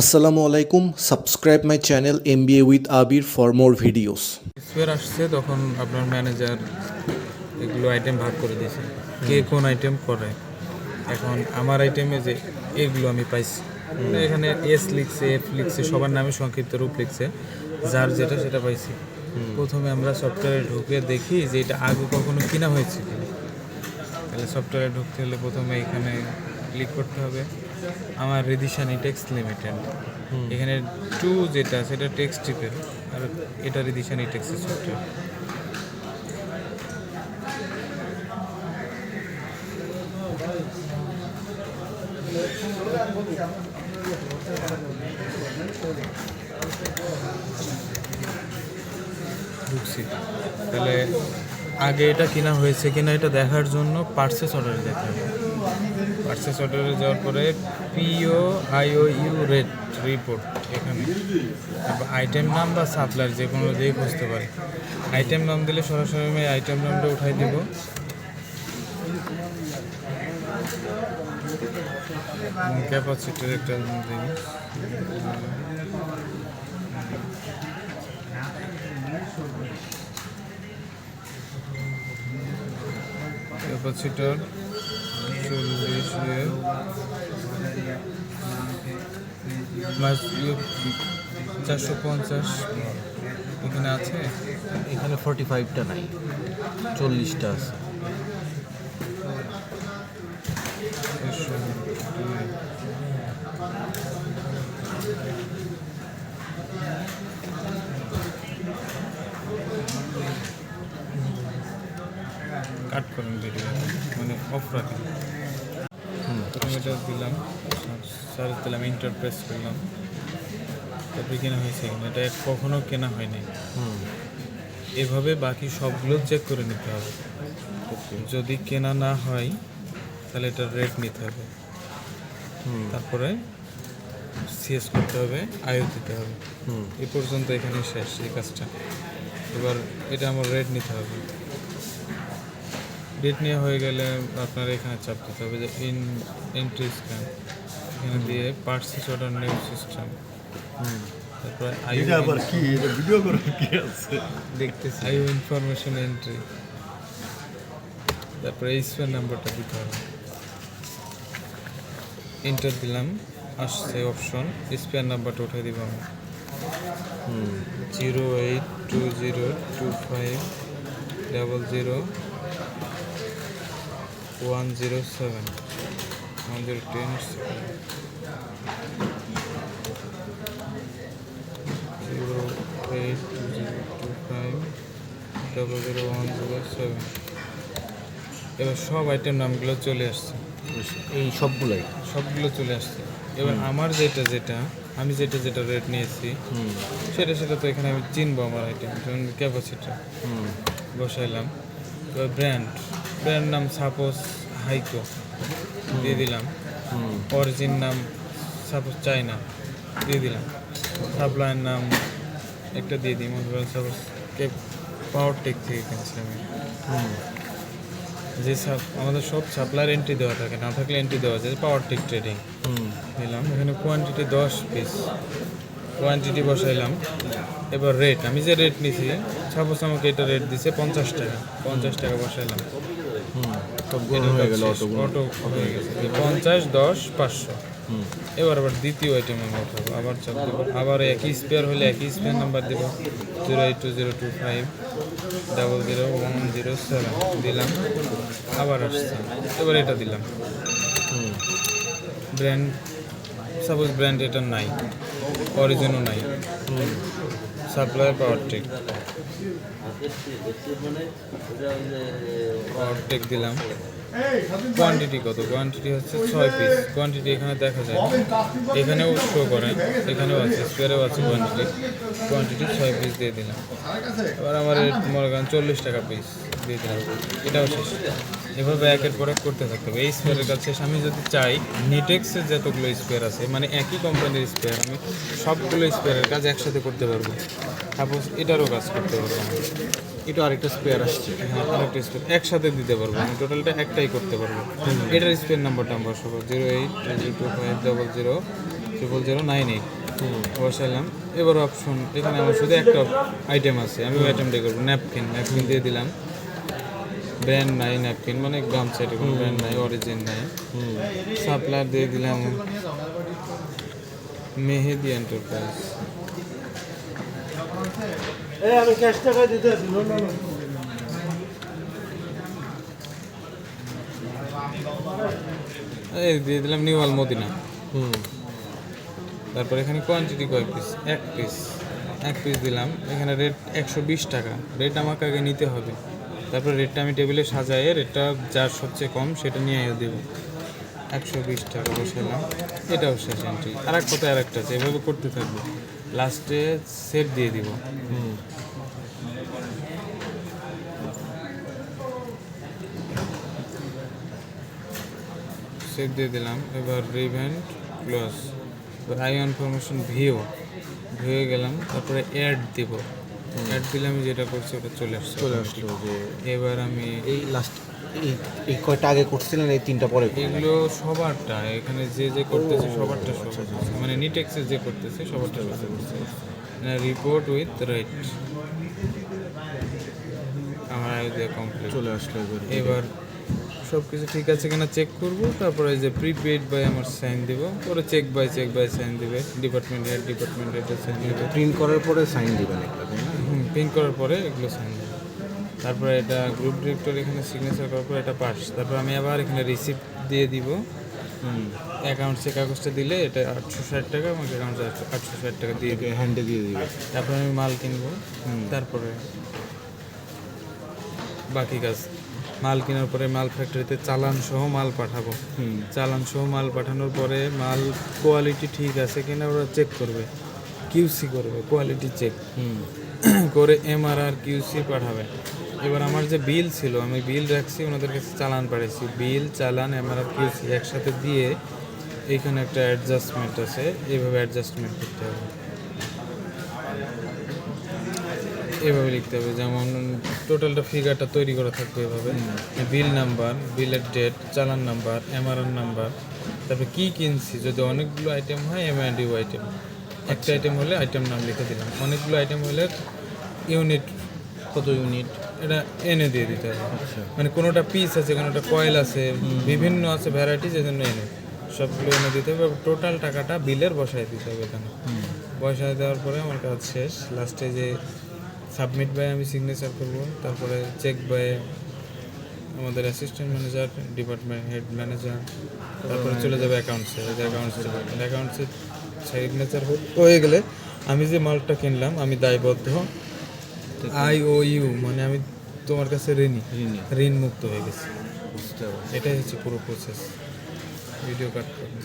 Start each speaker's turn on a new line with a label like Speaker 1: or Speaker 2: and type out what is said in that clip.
Speaker 1: Assalamu alaikum. Subscribe my channel MBA with Abir for more videos.
Speaker 2: Spare আসছে তখন আপনার manager এগুলো item ভাগ করে দিয়েছে কে কোন আইটেম করে। এখন আমার আইটেমে যে এগুলো আমি পাইছি, এখানে এস লিখছে, এফ লিখছে, সবার নামে সংক্ষিপ্ত রূপ লিখছে, যার যেটা সেটা পাইছি। প্রথমে আমরা সফটওয়্যারে ঢুকে দেখি যে এটা আগে কখনো কিনা হয়েছে কিনা। তাহলে সফটওয়্যারে ঢুকতে হলে প্রথমে এখানে ক্লিক করতে হবে আমার রিদিশানি টেক্সট লিমিটেড। এখানে টু যেটা সেটা টেক্সট টিপের, আর এটা রিদিশানি টেক্সটের সফটওয়্যার। ঢুকছি, তাহলে আগে এটা কিনা হয়েছে কিনা এটা দেখার জন্য পার্সেস অর্ডারে যেতে হবে। পার্সেস অর্ডারে যাওয়ার পরে পিও আইও রেট রিপোর্ট, এখানে আইটেম নাম বা সাপ্লায়ার যে কোনো দিয়ে খুঁজতে পারি। আইটেম নাম দিলে সরাসরি আমি আইটেম নামটা উঠাই দিব। ক্যাপাসিটির একটা দিই, ক্যাপাসিটর 40 450 এখানে আছে।
Speaker 3: এখানে 45টা নাই, 40টা আছে।
Speaker 2: কাট করেন ভিডিও, মানে অফ রাখেন। প্রথমে এটা দিলাম, সার্চ দিলাম, ইন্টারপ্রেস করলাম, তারপরে কেনা হয়েছে কিনা। এটা কখনো কেনা হয়নি। এভাবে বাকি সবগুলো চেক করে নিতে হবে। যদি কেনা না হয় তাহলে এটার রেট নিতে হবে, তারপরে সিএস করতে হবে, আয়ও দিতে হবে। এ পর্যন্ত এখানে শেষ এই কাজটা। এবার এটা আমার রেট নিতে হবে। রেট নেওয়া হয়ে গেলে আপনার এখানে চাপ দিতে হবে যে এন্ট্রি স্ক্যান, এখানে দিয়ে পার্সেস অর্ডার নিউ সিস্টেম, তারপরে দেখতেছি আইও ইনফরমেশন এন্ট্রি, তারপরে এই স্পেয়ার নাম্বারটা দিতে হবে। এন্টার দিলাম, আসছে অপশন, স্পেয়ার নাম্বারটা উঠে দিব আমি 08202500107 আমাদের 08202500107। এবার সব আইটেম নামগুলো চলে আসছে,
Speaker 3: এই সবগুলাই
Speaker 2: সবগুলো চলে আসছে। এবার আমার যেটা আমি যেটা রেট নিয়েছি সেটা তো এখানে আমি চিনবো আমার আইটেম। যেমন ক্যাপাসিটার বসাইলাম, এবার ব্র্যান্ড নাম সাপোজ হাইকো দিয়ে দিলাম, অরিজিন নাম সাপোজ চায়না দিয়ে দিলাম, সাপ্লায়ার নাম একটা দিয়ে দিই, মনে করেন সাপোজ পাওয়ার টেক থেকে কিনছি আমি। যে আমাদের সব সাপ্লায়ার এন্ট্রি দেওয়া থাকে, না থাকলে এন্ট্রি দেওয়া যায়। পাওয়ার টেক ট্রেডিং দিলাম, এখানে কোয়ান্টিটি 10 পিস, কোয়ান্টিটি বসাইলাম। এবার রেট, আমি যে রেট নিছি, সাপোজ আমাকে এটা রেট দিছে 50 টাকা, 50 টাকা বসাইলাম। অটো হয়ে গেছে 50, 10, 500। এবার দ্বিতীয় আইটেম আমি উঠাবো, আবার চাপ দেবো, আবার একই স্পেয়ার হলে একই স্পেয়ার নাম্বার দেবো 08202500107 দিলাম, আবার আসছে। এবার এটা দিলাম, ব্র্যান্ড সাপোজ ব্র্যান্ড এটা নাই, অরিজিনও নাই, সাপ্লায়ার পাওয়ার টেক দিলাম। কোয়ান্টিটি কত? কোয়ান্টিটি হচ্ছে 6 পিস। কোয়ান্টিটি এখানে দেখা যায়, এখানেও শো করে, এখানেও আছে, স্পেয়ারেও আছে কোয়ান্টিটি 6 পিস দিয়ে দিলাম। এবার আমার মনে করেন 40 টাকা পিস দিয়ে দিলাম, এটাও শেষ। এভাবে একের পর এক করতে থাকতে হবে। এই স্পেয়ারের কাজ শেষ। আমি যদি চাই নিটেক্সের যতগুলো স্পেয়ার আছে, মানে একই কোম্পানির স্পেয়ার, আমি সবগুলো স্পেয়ারের কাজ একসাথে করতে পারবো। সাপোজ এটারও কাজ করতে পারবো আমি,
Speaker 3: এটা আরেকটা স্পেয়ার আসছে,
Speaker 2: হ্যাঁ আরেকটা স্পেয়ার একসাথে দিতে পারবো, আমি টোটালটা একটাই করতে পারবো। এটার স্পেয়ার নাম্বারটা আমরা বসাবো 08202500107। 0098 বসাইলাম। এবার অপশন এখানে আমার শুধু একটা আইটেম আছে, আমি ওই আইটেমটাই করবো। ন্যাপকিন দিয়ে দিলাম, ব্র্যান্ড নাই ন্যাপকিন, মানে গামছা, এটা কোনো ব্র্যান্ড নাই, অরিজিন নাই। সাপ্লায়ার দিয়ে দিলাম মেহেদি এন্টারপ্রাইজ। এই দিয়ে দিলাম নিউ আল মদিনা। তারপর এখানে কোয়ান্টিটি কয় পিস, এক পিস দিলাম। এখানে রেট 120 টাকা, রেট আমাকে আগে নিতে হবে। তারপর রেটটা আমি টেবিলে সাজাই, রেটটা যার সবচেয়ে কম সেটা নিয়ে দেবো। 120 টাকা বসালাম, এটাও শেষ এন্ট্রি। আর এক কথায় আর একটা আছে, এভাবে করতে থাকবো। লাস্টে সেট দিয়ে দিব। সেট দিয়ে দিলাম। এবার রিভেন্ট ক্লোজ, আই ইনফরমেশন ভিউ গেলাম। তারপরে অ্যাড দিব, অ্যাড দিলে আমি যেটা করছি ওটা চলে আসলো
Speaker 3: যে
Speaker 2: এবার আমি
Speaker 3: এই লাস্ট এই কয়টা আগে করছিলেন, এই 3টা পরে করলেন?
Speaker 2: এগুলো সবারটা এখানে যে করতেছে সবারটা মানে নিটেক্সে যে করতেছে সবারটা করতেছে। রিপোর্ট উইথ রেট আমার আইডিয়া কমপ্লিট
Speaker 3: চলে আসলো।
Speaker 2: এবার সব কিছু ঠিক আছে কিনা চেক করব। তারপরে যে প্রিপেড বাই আমার সাইন দিব, পরে চেক বাই সাইন দিবে, ডিপার্টমেন্ট হেডের সাইন দিবে।
Speaker 3: প্রিন্ট করার পরে সাইন দিবেন একটা, তাই না?
Speaker 2: প্রিন্ট করার পরে এগুলো সাইন দেবে। তারপরে এটা গ্রুপ ডিরেক্টর এখানে সিগনেচার করার পরে এটা পাস। তারপর আমি আবার এখানে রিসিপ্ট দিয়ে দিব। অ্যাকাউন্টসে কাগজটা দিলে এটা 860 টাকা, আমাকে অ্যাকাউন্টে 860 টাকা দিয়ে দিবে,
Speaker 3: হ্যান্ডে দিয়ে দিবে।
Speaker 2: তারপরে আমি মাল কিনবো। তারপরে বাকি কাজ, মাল কেনার পরে মাল ফ্যাক্টরিতে চালান সহ মাল পাঠাবো। চালান সহ মাল পাঠানোর পরে মাল কোয়ালিটি ঠিক আছে কিনা ওরা চেক করবে, কিউসি করবে, কোয়ালিটি চেক করে MRR কিউসি পাঠাবে। এবার আমার যে বিল ছিল, আমি বিল রাখছি, ওনাদের কাছে চালান পাঠাইছি। বিল, চালান, MRR কিউসি একসাথে দিয়ে এইখানে একটা অ্যাডজাস্টমেন্ট আছে, এইভাবে অ্যাডজাস্টমেন্ট করতে হবে, এভাবে লিখতে হবে। যেমন টোটালটা ফিগারটা তৈরি করা থাকবে এভাবে, বিল নাম্বার, বিলের ডেট, চালান নাম্বার, MRR নাম্বার, তারপরে কী কিনছি। যদি অনেকগুলো আইটেম হয় MIDU আইটেম, একটা আইটেম হলে আইটেম নাম লিখে দিলাম, অনেকগুলো আইটেম হলে ইউনিট, কত ইউনিট এটা এনে দিয়ে দিতে হবে। মানে কোনোটা পিস আছে, কোনোটা কয়েল আছে, বিভিন্ন আছে ভ্যারাইটি, যেজন্য এনে সবগুলো এনে দিতে হবে। টোটাল টাকাটা বিলের বসায় দিতে হবে এখানে। বসায় দেওয়ার পরে আমার কাজ শেষ। লাস্টে যে সাবমিট বাই আমি সিগনেচার করব, তারপরে চেক বাই আমাদের assistant manager, department head manager, তারপরে চলে যাবে অ্যাকাউন্টসে। অ্যাকাউন্টসে সিগনেচার হয়ে গেলে আমি যে মালটা কিনলাম আমি দায়বদ্ধ, IOU মানে আমি তোমার কাছে ঋণ মুক্ত হয়ে গেছি। এটাই হচ্ছে পুরো প্রসেস। ভিডিও কাট করুন।